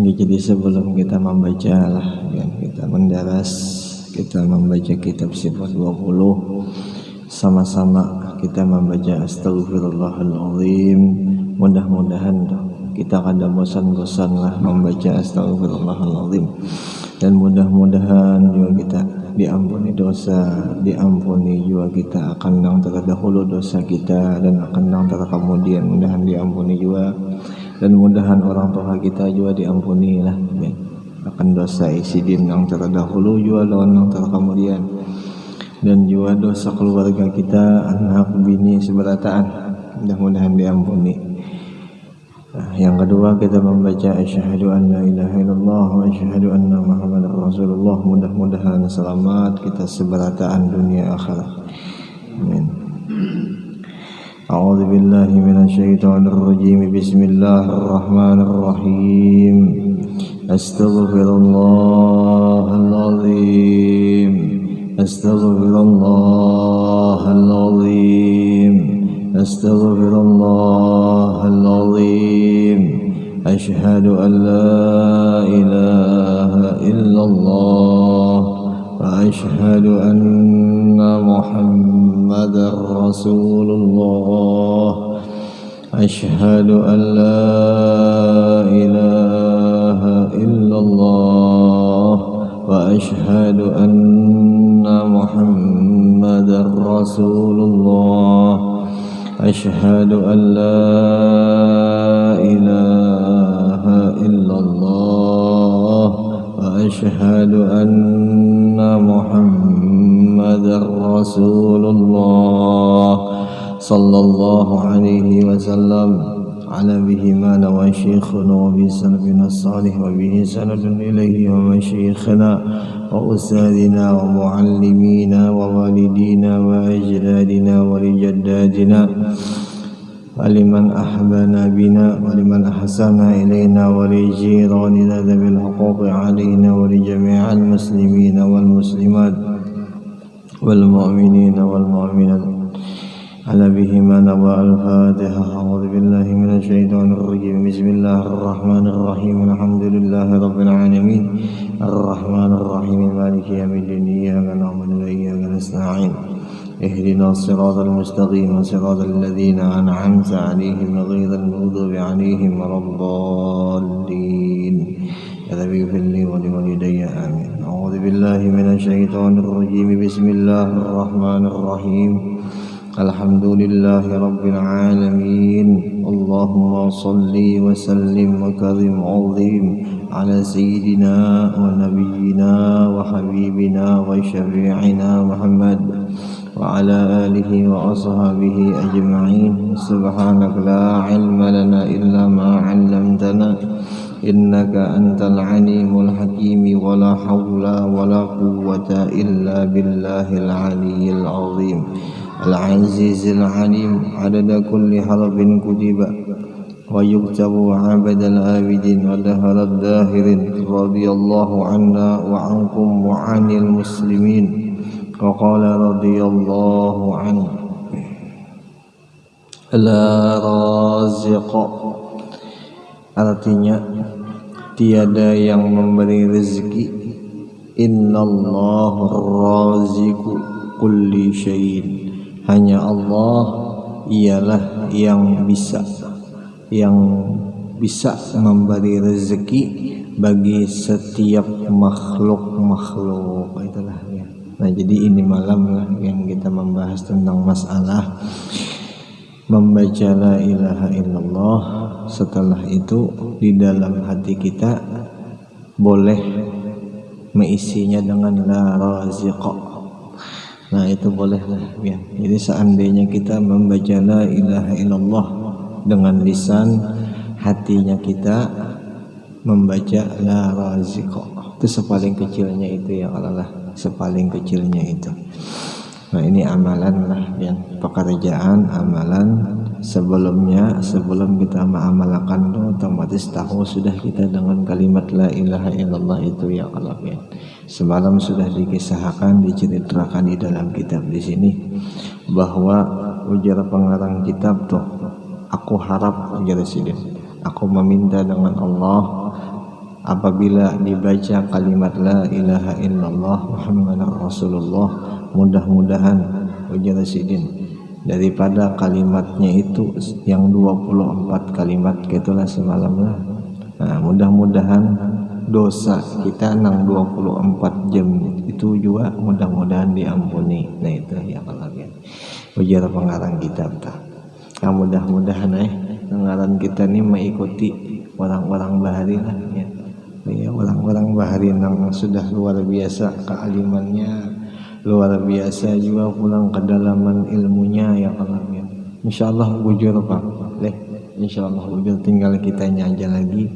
Jadi sebelum kita membaca lah, kita mendaras, kita membaca kitab Sifat 20, sama-sama kita membaca Astaghfirullahaladzim. Mudah-mudahan kita kada bosan-bosan lah membaca Astaghfirullahaladzim, dan mudah-mudahan juga kita diampuni dosa, diampuni juga kita akan yang terdahulu dosa kita, dan akan yang terkemudian mudahan diampuni juga, dan mudahan orang tua kita juga diampuni lah akan dosa isidin yang terdahulu juga lawan yang terkemudian, dan juga dosa keluarga kita, anak bini seberataan, mudah-mudahan diampuni. Yang kedua kita membaca asyhadu an la ilaha illallah wa asyhadu anna muhammadar rasulullah. Mudah-mudahan selamat kita seberataan dunia akhirat. Amin. A'udzu billahi minasyaitonir rajim. Bismillahirrahmanirrahim. Astaghfirullahaladzim. Astaghfirullahaladzim. Astaghfirullahaladzim. Asyhadu an la ilaha illallah wa asyhadu anna muhammadar rasulullah. Asyhadu an la ilaha illallah wa asyhadu anna muhammadar rasulullah. Asyhadu an la ilaha illallah wa asyhadu anna muhammadar rasulullah. Sallallahu alaihi wasallam ala bihi ma wa syekhuna wa bi salafina salih wa bihi sanadun ilaihi wa masyikhina wa ustadina wa muallimina wa walidina wa ajdadina wa lijaddadina wa liman ahbana bina wa liman ahsana ilaina wa li jiranina dhabil huquqi alaina wa li jami'al muslimina wal muslimat wal mu'minina wal mu'minat على بهما نبأ الفاتحة. أعوذ بالله من الشيطان الرجيم. بسم الله الرحمن الرحيم. الحمد لله رب العالمين الرحمن الرحيم مالك يوم الدين. إياك نعبد وإياك نستعين. اهدنا الصراط المستقيم صراط الذين أنعمت عليهم غير المغضوب عليهم ولا الضالين. يا رب اغفر لي ولوالدي آمين. أعوذ بالله من الشيطان الرجيم. بسم الله الرحمن الرحيم. Alhamdulillahi Rabbil Alamin. Allahumma salli wa sallim wa karim azim ala sayyidina wa nabiyyina wa habibina wa syafi'ina Muhammad wa ala alihi wa ashabihi ajma'in. Subhanaka la ilma lana illa ma 'allamtana innaka antal alimul hakim. Wa la hawla wa la quwwata illa billahil aliyyil azim. العزيز العليم عدد كل حرف كتب ويكتب عبد العابدين ودهر الداهرين. رضي الله عنا وعنكم وعن المسلمين. وقال رضي الله عنه لا رازق, artinya tiada yang memberi rezeki. Innallahu raziqu kulli syai'in, hanya Allah ialah yang bisa memberi rezeki bagi setiap makhluk. Itulah ya. Nah, jadi ini malam lah yang kita membahas tentang masalah membaca la ilaha illallah. Setelah itu di dalam hati kita boleh mengisinya dengan la raziqa. Nah, itu bolehlah ya. Jadi seandainya kita membaca la ilaha illallah dengan lisan, hatinya kita membaca la raziqa, itu sepaling kecilnya itu ya Allah, sepaling kecilnya itu. Nah, ini amalan lah yang pekerjaan amalan sebelum kita mengamalkan itu otomatis tahu sudah kita dengan kalimat la ilaha illallah itu ya Allah ya. Semalam sudah dikisahkan, diceritakan di dalam kitab di sini bahwa ujar pengarang kitab tuh, aku harap ujar sini, aku meminta dengan Allah apabila dibaca kalimat la ilaha illallah Muhammadar Rasulullah, mudah-mudahan ujar Sidin daripada kalimatnya itu yang 24 kalimat gitulah semalam lah. Nah, mudah-mudahan dosa kita nang 24 jam itu juga mudah-mudahan diampuni. Nah itu ya kalau ujar pengarang kitab tah. Nah, mudah-mudahan pengarang kita ini mengikuti orang-orang bahari lah ya. Ya, orang-orang bahari yang sudah luar biasa kealimannya, luar biasa juga pulang kedalaman ilmunya ya Allah ya. Insyaallah bujur Pak. Insyaallah bujur, tinggal kitanya aja lagi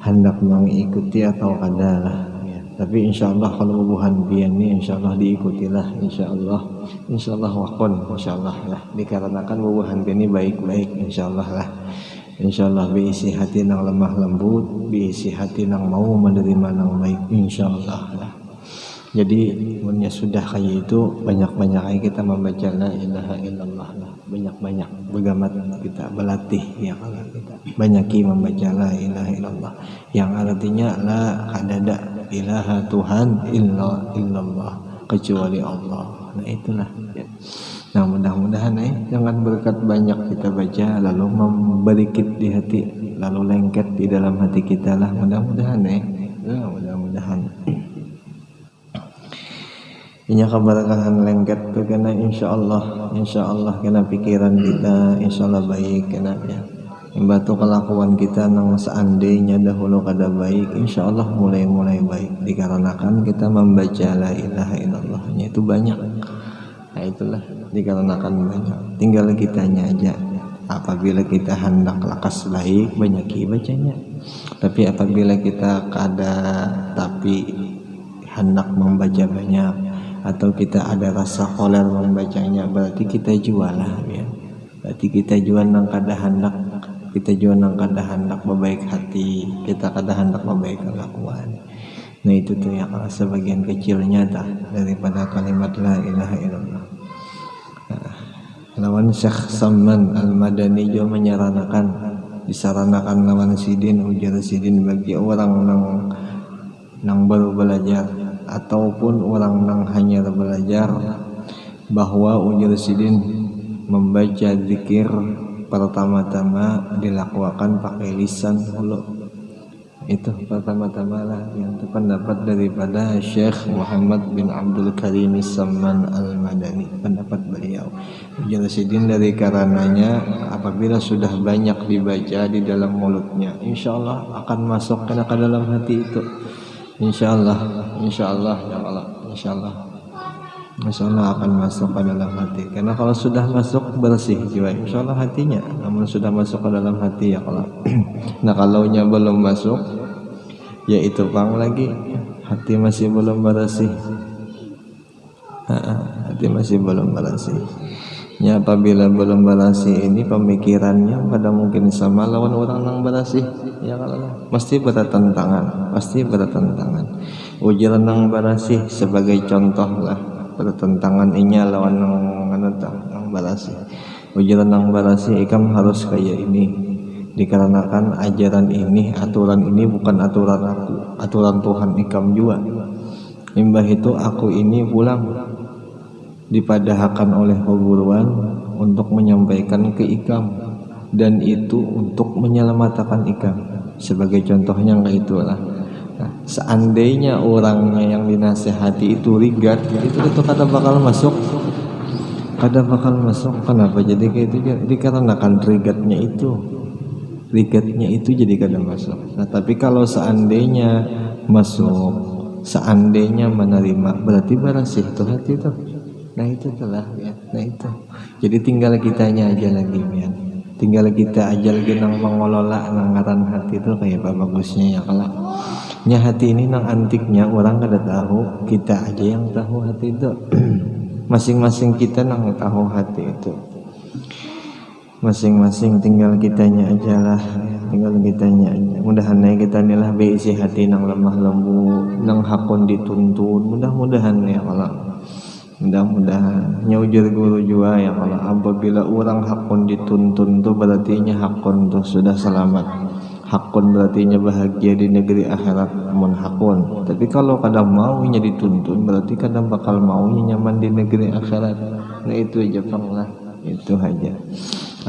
hendak mengikuti atau kadalah ya. Tapi insyaallah kalau bubuhan bian ini insyaallah diikutilah insyaallah wakon insyaallah lah, dikarenakan bubuhan ini baik-baik insyaallah lah. Insyaallah beisi hati nang lemah lembut, beisi hati nang mau menerima nang baik insyaallah lah. Jadi punya sudah kayak itu banyak-banyak aja kita membaca la ilaha illallah lah, banyak-banyak begamat kita berlatih ya kalau kita banyaki membaca la ilaha illallah yang artinya la ada ilaha Tuhan illallah kecuali Allah. Nah itulah ya. Nah mudah-mudahan jangan berkat banyak kita baca lalu memberikit di hati lalu lengket di dalam hati kita lah, mudah-mudahan mudah-mudahan inya keberkahan lengket tuh kena insyaallah kena pikiran kita insyaallah baik kena ya. Batu kelakuan kita nang seandainya dahulu kada baik insyaallah mulai baik dikarenakan kita membaca la ilaha illallahnya itu banyak. Nah itulah dikarenakan banyak, tinggal kitanya aja apabila kita hendak lakas baik banyaki bacanya. Tapi apabila kita kada tapi hendak membaca banyak atau kita ada rasa koler membacanya, berarti kita jual lah ya. Berarti kita jual nang kada hendak, kita jual nang kada hendak berbaik hati, kita kada hendak berbaik kelakuan. Nah itu tuh yang sebagian kecilnya dah daripada kalimat la ilaha illallah. Lawan Syekh Samman Al-Madani juga menyarankan, disaranakan lawan Sidin ujar Sidin bagi orang nang baru belajar ataupun orang yang hanya belajar bahwa ujar Sidin membaca zikir pertama-tama dilakukan pakai lisan dulu. Itu pertama-tama lah yang itu pendapat daripada Syekh Muhammad bin Abdul Karim Samman Al-Madani, pendapat beliau. Ujar Sidin dari karenanya apabila sudah banyak dibaca di dalam mulutnya insyaallah akan masuk ke dalam hati itu. Insyaallah ya Allah, insyaallah akan masuk ke dalam hati. Karena kalau sudah masuk bersih jiwa insyaallah hatinya. Namun sudah masuk ke dalam hati ya Allah. Nah kalau nya belum masuk ya itu pang lagi hati masih belum bersih. Hati masih belum bersih. Ya apabila belum bersih ini pemikirannya pada mungkin sama lawan orang yang bersih ya kalau mesti bertentangan, ujaran yang bersih sebagai contoh lah bertentangan inya lawan yang bersih. Ujaran yang bersih ikam harus kayak ini dikarenakan ajaran ini, aturan ini bukan aturan aku, aturan Tuhan ikam juga. Imbah itu aku ini pulang dipadahkan oleh keguruan untuk menyampaikan ke ikam dan itu untuk menyelamatkan ikam. Sebagai contohnya kayak itulah. Nah, seandainya orangnya yang dinasehati itu rigat, itu kada bakal masuk. Kenapa jadi kayak itu? Dikarenakan rigatnya itu jadi kada masuk. Nah tapi kalau seandainya masuk, seandainya menerima, berarti bersih tuh hati tuh. Nah itu telah ya. Nah itu. Jadi tinggal kitanya aja lagi ya. Tinggal kita aja lagi nang mengelola ngaran hati itu kayak apa bagusnya ya kalau nya hati ini nang antiknya orang kada tahu, kita aja yang tahu hati itu. Masing-masing kita nang tahu hati itu. Masing-masing tinggal kitanya aja lah, tinggal kitanya aja. Mudah-mudahan kita inilah beisi hati nang lemah lembut, nang hakun dituntun. Mudah-mudahan ya Allah. Mudah-mudahan nyaujar guru juga ya Allah, apabila orang hakun dituntun tuh berarti nya hakun tuh sudah selamat. hakun berarti nya bahagia di negeri akhirat mun hakun. Tapi kalau kadang maunya dituntun berarti kadang bakal maunya nyaman di negeri akhirat. Nah itu aja lah, itu aja.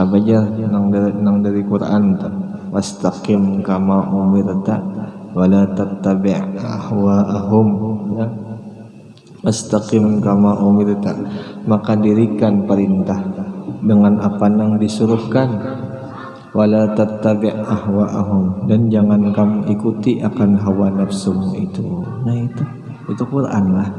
Apa aja nang dari Quran ta. Wastaqim kama umirta wala tattabi' ahwa'ahum ya. Wastaqim kama umirta, maka dirikan perintah dengan apa yang disuruhkan, wala tattabi' ahwa'ahum, dan jangan kamu ikuti akan hawa nafsumu itu. Nah itu Quran lah,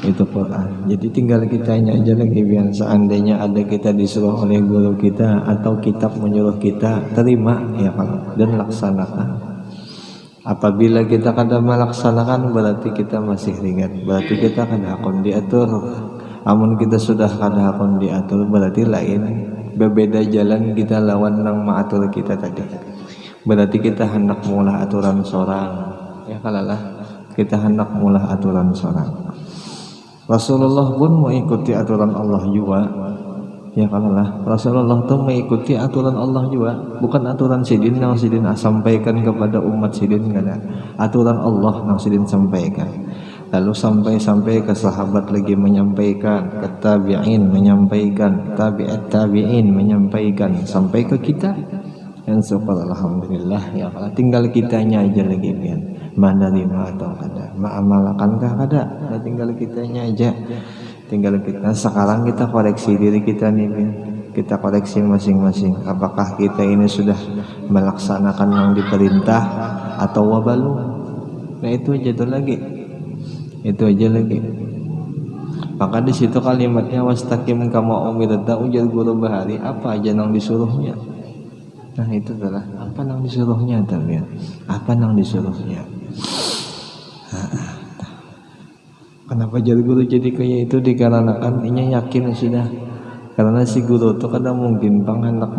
itu Quran. Jadi tinggal kitanya aja lagi, biar seandainya ada kita disuruh oleh guru kita atau kitab menyuruh kita, terima ya kan, dan laksanakan. Apabila kita kada melaksanakan berarti kita masih ringan, berarti kita kada akan diatur. Amun kita sudah kada akan diatur berarti lain, berbeda jalan kita lawan nang maatur kita tadi. Berarti kita hendak mulah aturan seorang, ya kalalah kita hendak mulah aturan seorang. Rasulullah pun mengikuti aturan Allah juga, ya kalalah Rasulullah tuh mengikuti aturan Allah juga, bukan aturan sidin yang sidin sampaikan kepada umat sidin, kada aturan Allah yang sidin sampaikan. Lalu sampai ke sahabat lagi menyampaikan, ke tabi'in menyampaikan, tabi'at tabi'in menyampaikan, sampai ke kita. Dan syukur alhamdulillah ya Allah, tinggal kitanya aja lagi kan, menerima atau kada, mengamalkankah kada, nah, tinggal kitanya aja. Tinggal kita sekarang kita koreksi diri kita nih, kita koreksi masing-masing. Apakah kita ini sudah melaksanakan yang diperintah atau wabalu? Nah itu aja tuh lagi, itu aja lagi. Maka di situ kalimatnya wastaqim kama umirta, ujar guru Bahari, apa aja yang disuruhnya. Nah itu adalah apa yang disuruhnya, tapi apa yang disuruhnya. Kenapa jadi guru jadi kayak itu, dikarenakan ini yakin sudah, karena si guru itu kadang mungkin bang hendak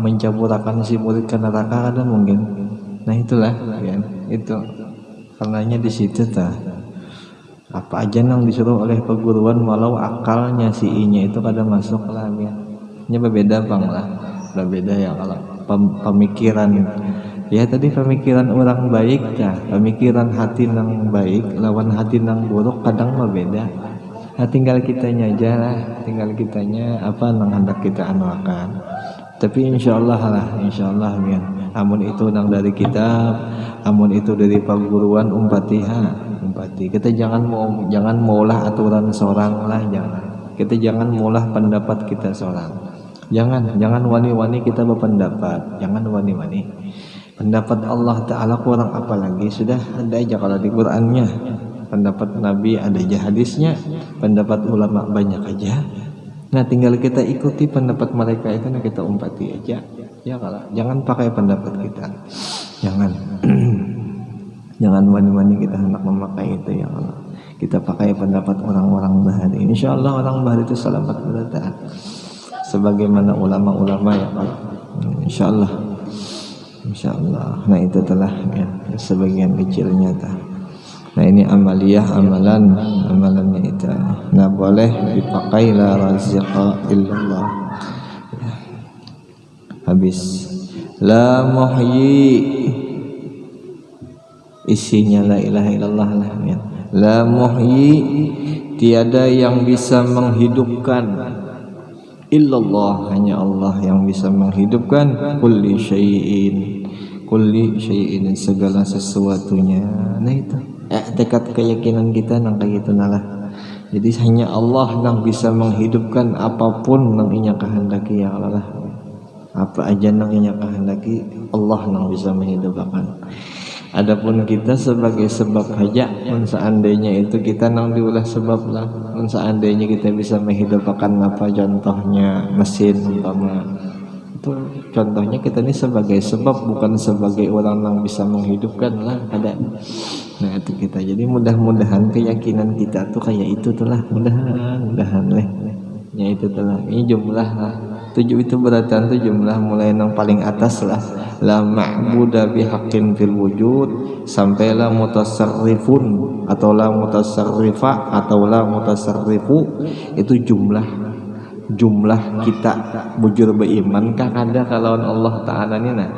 mencaburakan si murid ke neraka, kadang mungkin. Nah itulah kan, itu karenanya di situ ta, apa aja yang disuruh oleh perguruan walau akalnya si inya itu kadang masuk lah ya. Ini berbeda bang lah, berbeda ya kalau pemikiran. Ya tadi pemikiran orang baik ya, pemikiran hati yang baik lawan hati yang buruk kadang berbeda. Nah, tinggal kitanya aja lah, tinggal kitanya apa yang hendak kita amalkan. Tapi insyaallah lah, insyaallah ya. Amun itu nang dari kitab, amun itu dari perguruan umpati. Kita jangan maulah aturan seorang lah, jangan. Kita jangan maulah pendapat kita seorang. Jangan wani-wani kita berpendapat, jangan wani-wani. Pendapat Allah Ta'ala kurang apa lagi, sudah ada aja kalau di Qur'annya. Pendapat Nabi ada aja hadisnya, pendapat ulama banyak aja. Nah tinggal kita ikuti pendapat mereka itu, nah kita umpati aja. Ya kalau jangan pakai pendapat kita, jangan jangan wani-wani kita hendak memakai itu, ya Allah. Kita pakai pendapat orang-orang Bahari. Insyaallah orang Bahari itu selamat bertaat sebagaimana ulama-ulama ya Allah. Insyaallah. Nah itu telah ya, sebagian kecilnya tah. Nah ini amaliyah, amalannya itu. Nah boleh dipakai la raziqa illallah ya. Habis la muhyi, isinya la ilaha illallah lah ya. La muhyi, tiada yang bisa menghidupkan, illallah, hanya Allah yang bisa menghidupkan, kulli syai'in, segala sesuatunya. Nah itu tekad keyakinan kita nang kayak gitu nalah. Jadi hanya Allah yang bisa menghidupkan apapun yang inya kehendaki, ya Allah. Apa aja yang inya kehendaki, Allah yang bisa menghidupkan. Adapun kita sebagai sebab saja, seandainya itu kita nang diulah sebab lah. Seandainya kita bisa menghidupkan apa, contohnya mesin umpama, itu contohnya kita ini sebagai sebab, bukan sebagai orang yang bisa menghidupkan lah, ada. Nah itu kita, jadi mudah-mudahan keyakinan kita tuh kayak itu tuh lah, mudahan leh. Ya itu tuh lah, ini jumlah lah. 7 itu berarti itu jumlah mulai yang paling atas lah, la ma'buda bihaqqin fil wujud sampai la mutasarrifun atau la mutasarrifa atau la mutasarrifu. Itu jumlah kita bujur beriman kah ada kalau Allah Ta'ala ini. Nah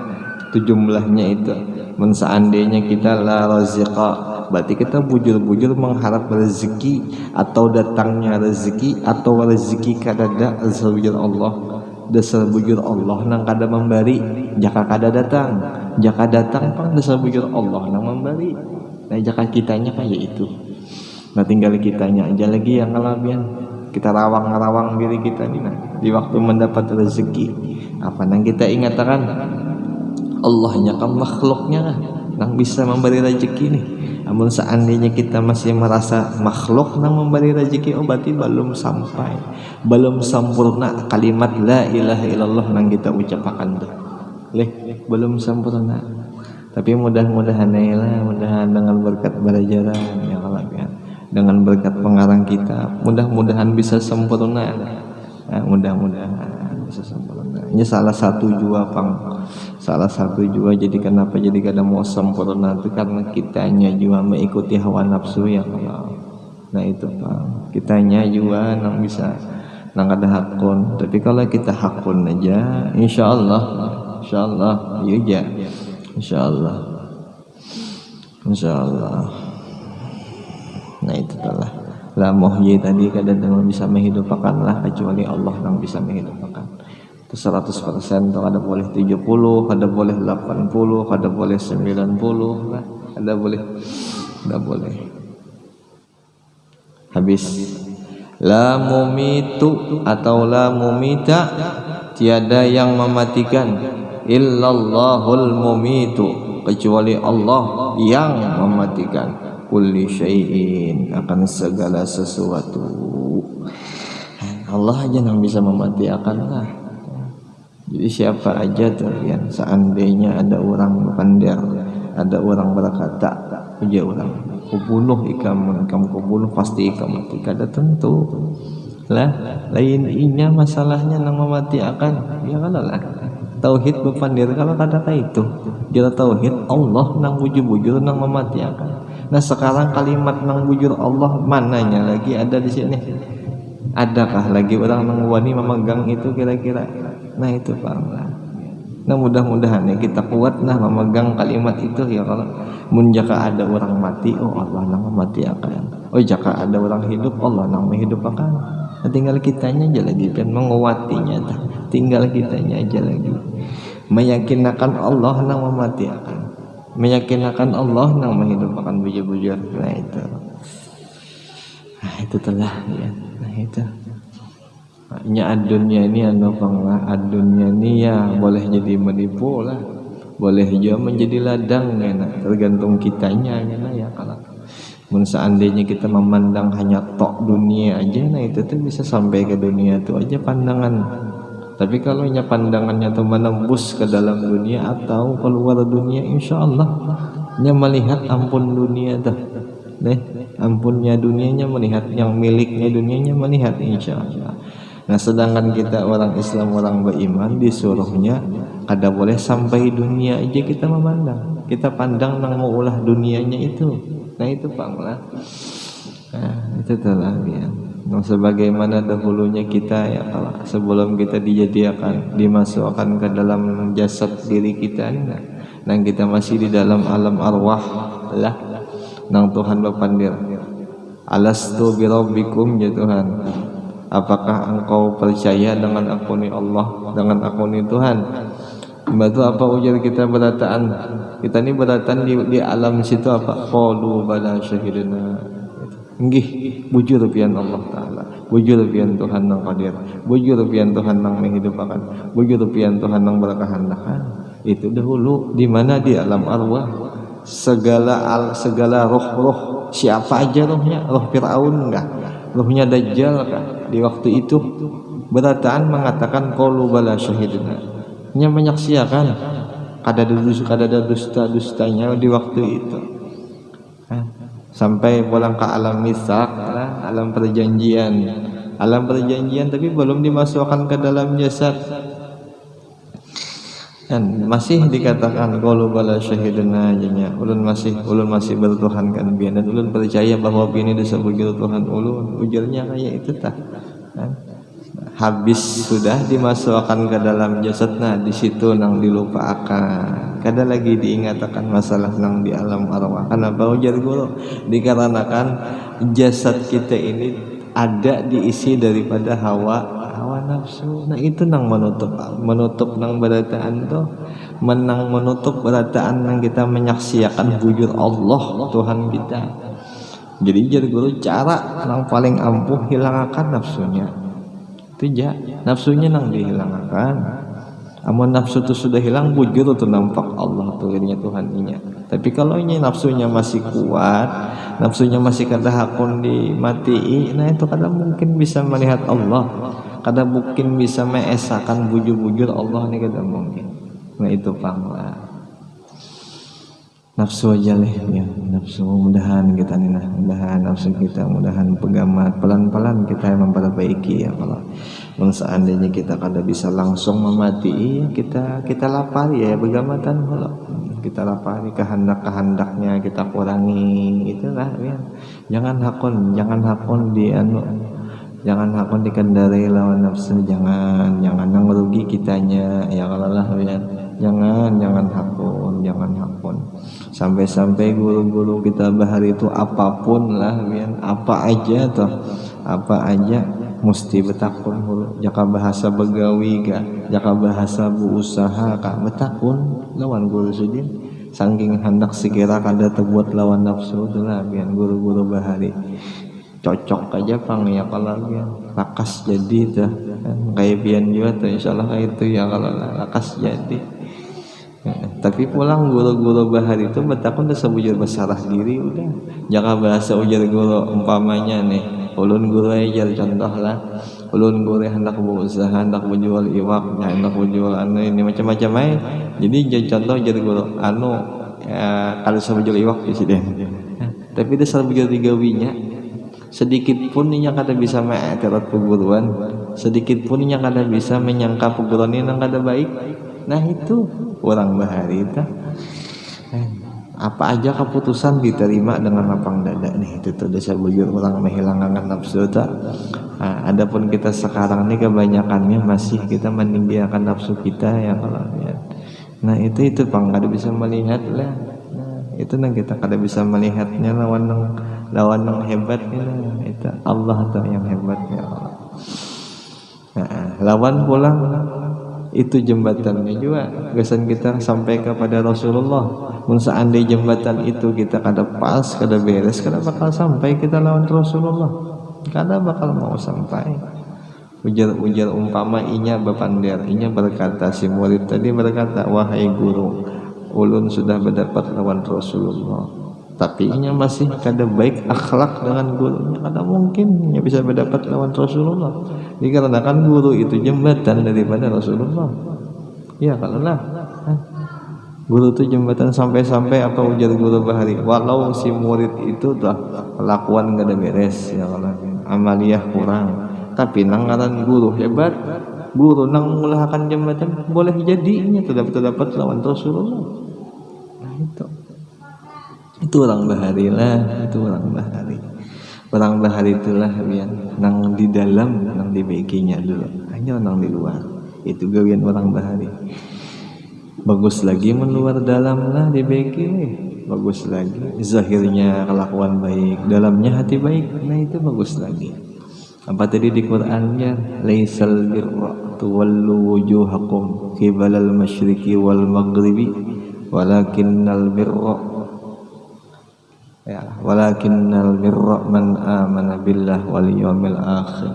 itu jumlahnya itu. Seandainya kita la raziqa, berarti kita bujur-bujur mengharap rezeki atau datangnya rezeki atau rezeki kadada azza Allah. Dasar bujur Allah nang kada memberi, jaka kada datang. Jaka datang pang dasar bujur Allah nang memberi. Nah jaka kitanya kayak itu. Nah tinggal kitanya aja lagi yang ngalamin. Kita rawang-rawang diri kita nih nah, di waktu mendapat rezeki. Apa nang kita ingatkan? Allahnya kan makhluknya lah nang bisa memberi rezeki nih. Namun seandainya kita masih merasa makhluk nang memberi rezeki, oh berarti belum sampai, belum sempurna kalimat la ilaha illallah nang kita ucapkan tuh. Belum sempurna. Tapi mudah-mudahan lah, mudahan dengan berkat belajaran yang alamiah, dengan berkat pengarang kita, mudah-mudahan bisa sempurna. Nah, mudah-mudahan bisa sempurna. Ini salah satu jua jadi kenapa jadi kada mau sempurna itu karena kitanya juga mengikuti hawa nafsu ya Allah. Nah itu Bang, kitanya juga nang bisa nang ada hakun. Tapi kalau kita hakun aja insyaallah iya insyaallah. Nah itu telah la muhyi tadi kada bisa menghidupkan lah kecuali Allah yang bisa menghidupkan. 100% ada boleh 70, ada boleh 80, ada boleh 90 lah, ada boleh. Habis la mumitu atau la mumita, tiada yang mematikan, illallahul mumitu, kecuali Allah yang mematikan, kulli syai'in, akan segala sesuatu. Allah aja yang bisa mematikan lah. Jadi siapa aja tuh yang seandainya ada orang pandai, ada orang berkata, uja orang kubunuh ikam kubunuh pasti ikam mati, kada tentu lah. Lain inya masalahnya nang mematikan ya kan lah. Tauhid bepandir kalau kada itu dia tauhid Allah nang bujur-bujur nang mematikan. Nah sekarang kalimat nang bujur Allah mananya lagi ada di sini? Adakah lagi orang nang wani memegang itu kira-kira? Nah itu Pak. Nah mudah-mudahan ya kita kuat nah memegang kalimat itu ya. Kalau jaka ada orang mati, oh Allah nang mematikan. Oh jaka ada orang hidup, Allah nang menghidupkan. Nah, tinggal kitanya aja lagi kan menguatinya. Tinggal kitanya aja lagi meyakinkan Allah nang mematikan, meyakinkan Allah nang menghidupkan bujur-bujur. Nah itu telah ya. Nah itu nya adunya ini adunya ini ya boleh jadi menipu lah, boleh juga menjadi ladang ya, tergantung kitanya ya. Kalau seandainya kita memandang hanya tok dunia aja, nah itu tuh bisa sampai ke dunia itu aja pandangan. Tapi kalau nya pandangannya tuh menembus ke dalam dunia atau keluar dunia, insya Allah nya melihat ampun dunia tuh, ampunnya dunianya melihat, yang miliknya dunianya melihat insya Allah. Nah sedangkan kita orang Islam, orang beriman, disuruhnya kada boleh sampai dunia aja kita memandang, kita pandang nang mau ulah dunianya itu. Nah itu Pak lah. Nah itu telah ya. Nah, sebagaimana dahulunya kita ya, kalau sebelum kita dijadikan dimasukkan ke dalam jasad diri kita ini, nah kita masih di dalam alam arwah lah, nang Tuhan berpandir, alastu birabbikum ya Tuhan, apakah engkau percaya dengan aku ni Allah, dengan aku ni Tuhan? Batu apa ujar kita berataan? Kita ni berataan di alam situ apa? Qalu bala syahidna. Nggih, bujur pian Allah Ta'ala, bujur pian Tuhan nang qadir, bujur pian Tuhan nang menghidupkan, bujur pian Tuhan nang berkehendak. Itu dahulu di mana di alam arwah, segala roh-roh, siapa aja rohnya, roh Fir'aun enggak, rohnya Dajjal kah? Di waktu itu berataan mengatakan qalu bala syahidna, nya menyaksikan kada ada dusta-dustanya di waktu itu. Sampai pulang ke alam misak, alam perjanjian, tapi belum dimasukkan ke dalam jasad. Dan masih dikatakan qalu bala syahidna ajanya, ulun masih bertuhan kan bian, dan ulun percaya bahwa bini disebut Tuhan ulun, ujarnya kayak itu tah. habis sudah dimasukkan ke dalam jasadnya, di situ nang dilupakan, kada lagi diingatkan masalah nang di alam arwah. Kenapa ujar guru? Dikarenakan jasad kita ini ada diisi daripada hawa nafsu. Nah itu nang menutup nang berataan tuh, menutup berataan nang kita menyaksikan wujud Allah Tuhan kita. Jadi jadi guru cara nang paling ampuh hilangkan nafsunya. Itu nafsunya nang dihilangkan. Amun nafsu itu sudah hilang, wujud itu nampak Allah tuhnya Tuhan inya. Tapi kalau ini nafsunya masih kuat, nafsunya masih kada hakun dimati, nah itu kada mungkin bisa melihat Allah, kada mungkin bisa mengesahkan wujud-wujud Allah, ini kada mungkin. Nah itu panglah nafsu aja leh ya, nafsu mudahan kita nih, mudahan nafsu kita mudahan pegamat pelan-pelan kita memperbaiki ya. Kalau seandainya kita kada bisa langsung memati, kita lapari ya begamatan. Kalau kita lapari kehendak-kehendaknya kita kurangi, itulah ya. Jangan hakun dikendari lawan nafsu, jangan nang rugi kitanya ya. Kalau lah ya, jangan hakun sampai guru-guru kita bahari itu apapun lah ya, apa aja mesti betakun hulu. Jaka bahasa begawi ka, jaka bahasa berusaha ka, betakun lawan guru sudin. Saking hendak sekira kada terbuat lawan nafsu itulah biar guru-guru bahari cocok aja pang ya. Kalau biar lakas jadi tuh kayak bian juga tuh insyaallah kayak itu ya. Kalau lakas jadi tapi pulang guru-guru bahari itu betakun udah sebujur bersalah diri udah. Jaka bahasa ujar guru umpamanya nih, ulun guru aja contoh lah, ulun guru hendak berusaha, hendak menjual iwak, hendak menjual ini macam-macam aja. Jadi contoh jadi guru kalau sebujur iwak presiden, tapi dia sebujur digawinya sedikit pun inya kada bisa mengetirat perguruan, sedikit pun inya kada bisa menyangka perguruan ini nang kada baik. Nah itu orang bahari itu apa aja keputusan diterima dengan lapang dada nih. Itu tuh desa bujur orang menghilangkan nafsu tak. Adapun kita sekarang ini kebanyakannya masih kita meninggikan nafsu kita ya. Kalau ya. Nah itu pang kada bisa melihat lah. Nah, itu nang kita kada bisa melihatnya lawan nang hebatnya. Itu Allah tuh yang hebatnya Allah. Nah, lawan pulang itu jembatannya juga gasan kita sampai kepada Rasulullah. Mun seandainya jembatan itu kita kada pas, kada beres, kada bakal sampai kita lawan Rasulullah, kada bakal mau sampai. Ujar umpama inya bapander, inya berkata, si murid tadi berkata, wahai guru, ulun sudah berdapat lawan Rasulullah, tapi inya masih kada baik akhlak dengan gurunya, kada mungkin inya bisa berdapat lawan Rasulullah. Dikarenakan guru itu jembatan daripada Rasulullah. Ya kalau lah guru itu jembatan sampai-sampai apa ujar guru bahari, walau si murid itu dah kelakuan kada beres ya, kalau amaliyah kurang, tapi nangaran guru hebat, guru nang mulahakan jembatan, boleh jadinya terdapat lawan Rasulullah. Nah itu orang bahari lah, itu orang bahari. Orang bahari itulah biar nang di dalam, nang di baginya dulu, hanya nang di luar. Itu gawian orang bahari. Bagus lagi meluar dalam lah di bagi, bagus lagi. Zahirnya kelakuan baik, dalamnya hati baik, nah itu bagus lagi. Apa tadi di Qur'annya? Laisal birra tuwallu wujuhakum qibalal masyriqi wal maghribi walakinnal birra walakinnal birra man amana billah wal yawmil akhir.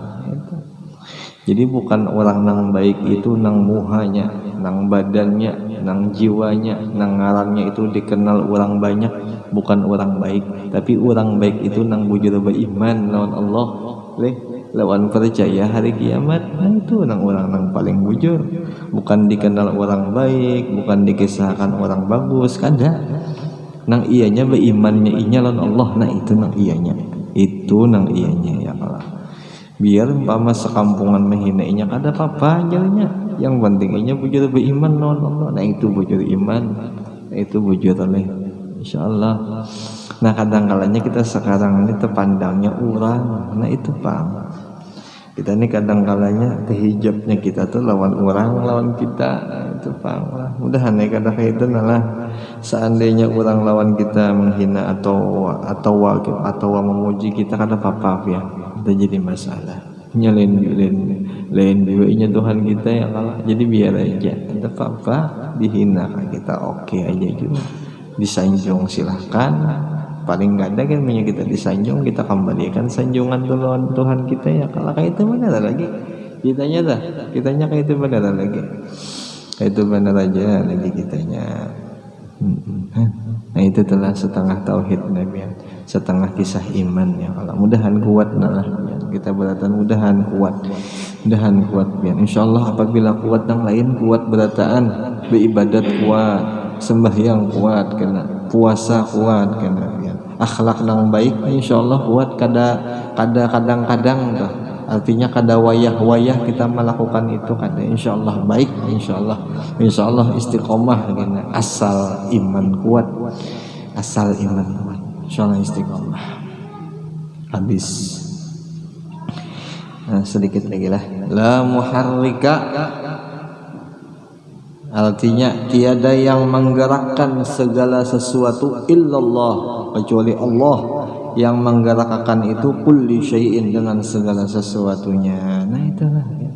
Jadi bukan orang nang baik itu nang muhanya, nang badannya, nang jiwanya, nang ngarannya itu dikenal orang banyak, bukan orang baik. Tapi orang baik itu nang bujur beriman lawan Allah, lawan percaya hari kiamat. Nah itu nang orang nang paling bujur, bukan dikenal orang baik, bukan dikisahkan orang bagus, kada. Nang ianya berimannya inya lawan Allah, nah itu nang ianya, ya Allah. Biar umpama sekampungan menghina inya kada apa-apa jalnya, yang penting inya bujur beriman lawan Allah. Nah itu bujur iman, itu bujur oleh insyaallah. Nah kadang-kalanya kita sekarang ini terpandangnya orang, nah itu pang Kita ini kadang kalanya kehijabnya kita tuh lawan orang, lawan kita. Itu paham lah. Mudahan ya kada itu nalah. Seandainya orang lawan kita menghina atau memuji kita kada apa-apa ya. Itu jadi masalah. Lain nya Tuhan kita ya kalah. Jadi biar aja. Ada apa-apa dihina kita oke aja juga. Disanjung silahkan. Paling nggak ada kan punya kita disanjung, kita kembalikan sanjungan lawan Tuhan kita ya. Kalau kayak itu mana ada lagi kitanya kayak itu mana ada lagi, kayak itu benar aja lagi kitanya. Nah itu telah setengah tauhid Nabi, setengah kisah iman ya. Kalau mudahan kuat lah ya. Kita beratan mudahan kuat ya. Insyaallah apabila kuat yang lain, kuat berataan beribadat kuat, sembahyang kuat kena, puasa kuat kena ya. Akhlak yang baik insyaallah kuat kadang-kadang tuh. Artinya kada wayah-wayah kita melakukan itu kada insyaallah baik, insyaallah istiqomah kena. Asal iman kuat insyaallah istiqomah. Habis sedikit lagi lah. La muharrika, artinya tiada yang menggerakkan segala sesuatu illallah, kecuali Allah yang menggerakkan itu kulli syai'in, dengan segala sesuatunya. Nah itulah ya.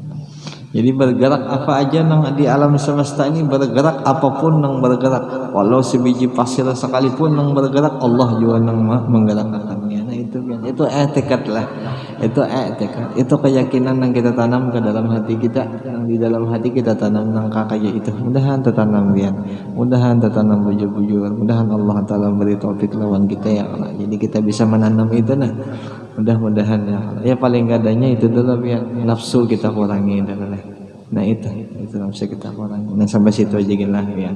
Jadi bergerak apa aja nang di alam semesta ini, bergerak apapun nang bergerak, walau sebiji pasir sekalipun nang bergerak, Allah juga nang menggerakkannya. Nah itu kan, itu tekad lah, itu tekad, itu keyakinan yang kita tanam ke dalam hati kita, yang di dalam hati kita tanam nang kakaya itu. Mudahan tertanam dia, mudahan tertanam bujur-bujur, mudahan Allah Taala beri taufik lawan kita ya Allah. Jadi kita bisa menanam itu nah. Mudah-mudahan ya paling gadanya itu dulu ya, nafsu kita kurangi dulu. Nah itu nafsu kita kurangi. Nah sampai situ aja lah ya.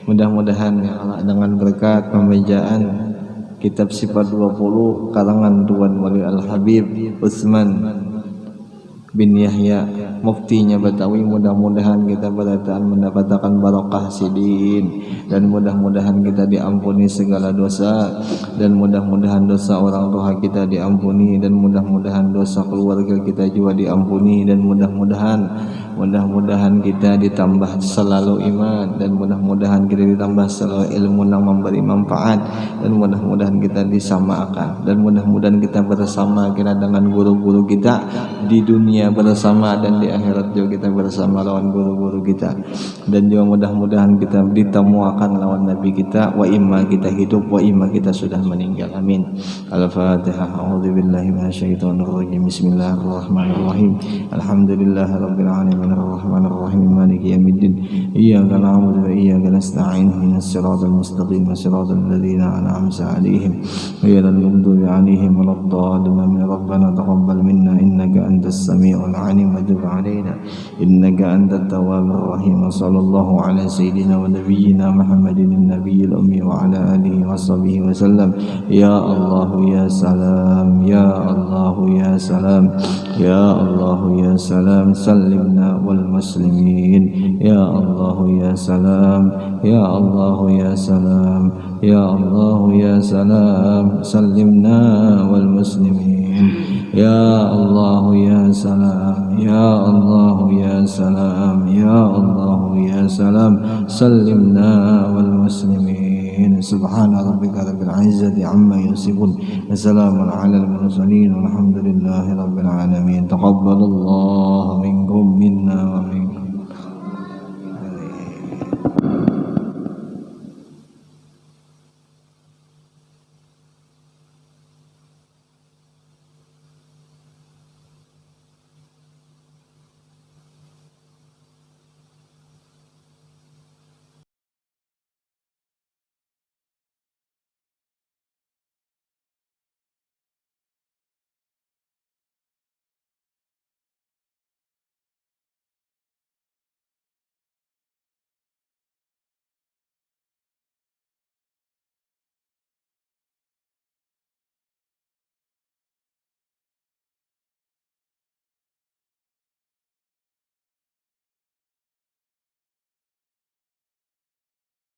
Mudah-mudahan ya Allah dengan berkat pembacaan kitab Sifat 20 karangan Tuan Wali Al-Habib Utsman bin Yahya muftinya Betawi, mudah-mudahan kita berataan mendapatkan barokah sidin, dan mudah-mudahan kita diampuni segala dosa, dan mudah-mudahan dosa orang tua kita diampuni, dan mudah-mudahan dosa keluarga kita juga diampuni, dan mudah-mudahan kita ditambah selalu iman, dan mudah-mudahan kita ditambah selalu ilmu yang memberi manfaat, dan mudah-mudahan kita disamakan, dan mudah-mudahan kita bersama kita dengan guru-guru kita di dunia bersama, dan di akhirat juga kita bersama lawan guru-guru kita, dan juga mudah-mudahan kita ditemukan lawan Nabi kita, wa imma kita hidup wa imma kita sudah meninggal. Amin. Al-Fatihah. A'udzubillahi minasyaitonirrajim. Bismillahirrahmanirrahim. Alhamdulillahirabbil alamin arrahmanir rahim maliki yaumiddin. Iyyaka na'budu wa iyyaka nasta'in. Ihdinas siratal mustaqim, siratal ladzina an'amta 'alaihim ghairil maghdubi 'alaihim waladdallin. Rabbana taqabbal minna innaka antas samiul 'alim wa tub 'alaina innaka antat tawwabur rahim. Sallallahu ala sayyidina wa nabiyyina Muhammadin an-nabiyil ummi wa ala alihi wa sahbihi wa sallam. Ya Allah ya salam, ya Allah ya salam, ya Allah ya salam, sallimna wal muslimin. Ya Allah ya salam, ya Allah ya salam, ya Allah ya salam, sallimna wal muslimin. Ya Allah ya salam, ya Allah ya salam, ya Allah ya salam, sallimna wal muslimin. Subhana rabbika rabbil izzati amma yasifun, wassalamun ala al mursalin, walhamdulillahi rabbil alamin. Taqabbalallahu minkum minna wa minkum.